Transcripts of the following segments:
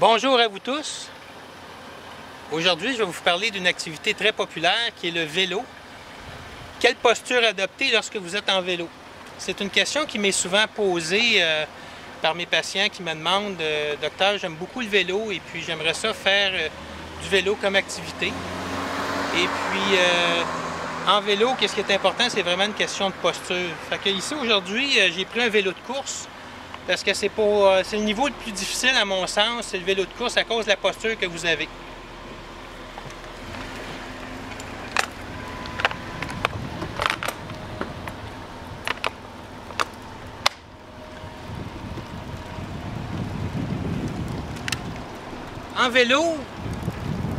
Bonjour à vous tous. Aujourd'hui, je vais vous parler d'une activité très populaire qui est le vélo. Quelle posture adopter lorsque vous êtes en vélo? C'est une question qui m'est souvent posée par mes patients qui me demandent « Docteur, j'aime beaucoup le vélo et puis j'aimerais ça faire du vélo comme activité. » Et puis, en vélo, qu'est-ce qui est important? C'est vraiment une question de posture. Fait que ici, aujourd'hui, j'ai pris un vélo de course. Parce que c'est le niveau le plus difficile à mon sens, c'est le vélo de course à cause de la posture que vous avez. En vélo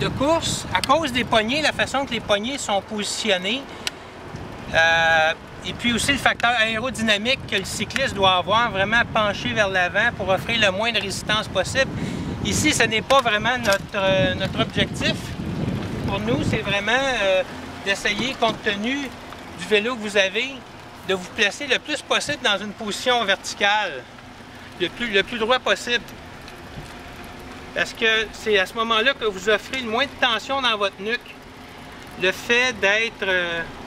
de course, à cause des poignées, la façon que les poignées sont positionnées, et puis aussi le facteur aérodynamique que le cycliste doit avoir, vraiment penché vers l'avant pour offrir le moins de résistance possible. Ici, ce n'est pas vraiment notre objectif. Pour nous, c'est vraiment d'essayer, compte tenu du vélo que vous avez, de vous placer le plus possible dans une position verticale, le plus droit possible. Parce que c'est à ce moment-là que vous offrez le moins de tension dans votre nuque, le fait d'être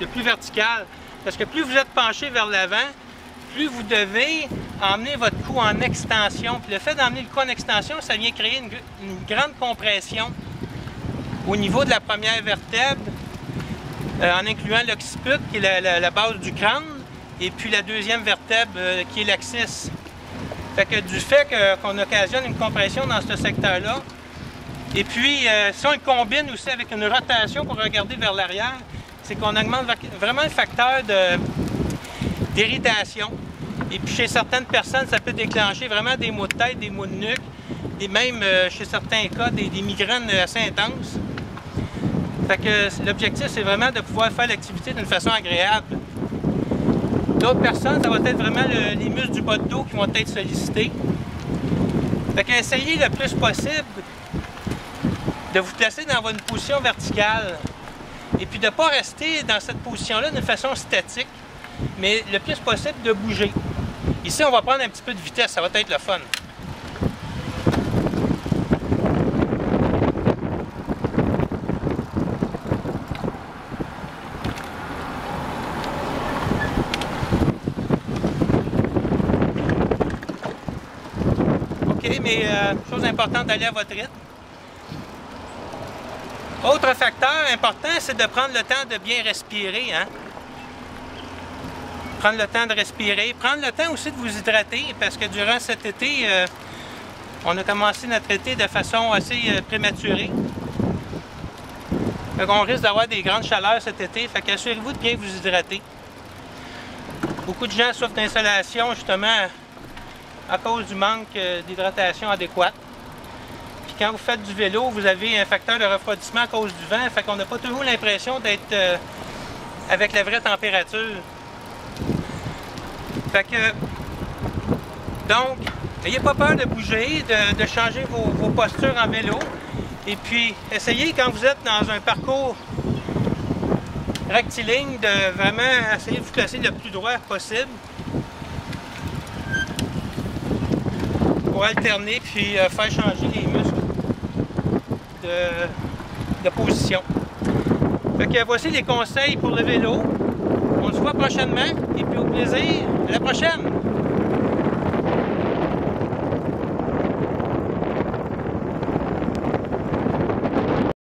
le plus vertical. Parce que plus vous êtes penché vers l'avant, plus vous devez emmener votre cou en extension. Puis le fait d'emmener le cou en extension, ça vient créer une grande compression au niveau de la première vertèbre, en incluant l'occiput, qui est la base du crâne, et puis la deuxième vertèbre, qui est l'axis. Fait que du fait qu'on occasionne une compression dans ce secteur-là, et puis si on le combine aussi avec une rotation pour regarder vers l'arrière, c'est qu'on augmente vraiment le facteur d'irritation. Et puis chez certaines personnes, ça peut déclencher vraiment des maux de tête, des maux de nuque, et même chez certains cas, des migraines assez intenses. Fait que l'objectif, c'est vraiment de pouvoir faire l'activité d'une façon agréable. D'autres personnes, ça va être vraiment les muscles du bas de dos qui vont être sollicités. Fait que essayez le plus possible de vous placer dans une position verticale. Et puis de ne pas rester dans cette position-là d'une façon statique, mais le plus possible de bouger. Ici, on va prendre un petit peu de vitesse, ça va être le fun. OK, mais chose importante d'aller à votre rythme. Autre facteur important, c'est de prendre le temps de bien respirer. Hein? Prendre le temps de respirer. Prendre le temps aussi de vous hydrater, parce que durant cet été, on a commencé notre été de façon assez prématurée. Donc on risque d'avoir des grandes chaleurs cet été, fait qu'assurez-vous de bien vous hydrater. Beaucoup de gens souffrent d'insolation justement à cause du manque d'hydratation adéquate. Quand vous faites du vélo, vous avez un facteur de refroidissement à cause du vent, fait qu'on n'a pas toujours l'impression d'être avec la vraie température. Fait que, donc, n'ayez pas peur de bouger, de changer vos postures en vélo. Et puis, essayez quand vous êtes dans un parcours rectiligne de vraiment essayer de vous placer le plus droit possible pour alterner puis faire changer les muscles de position. Fait que voici les conseils pour le vélo. On se voit prochainement et puis au plaisir, à la prochaine!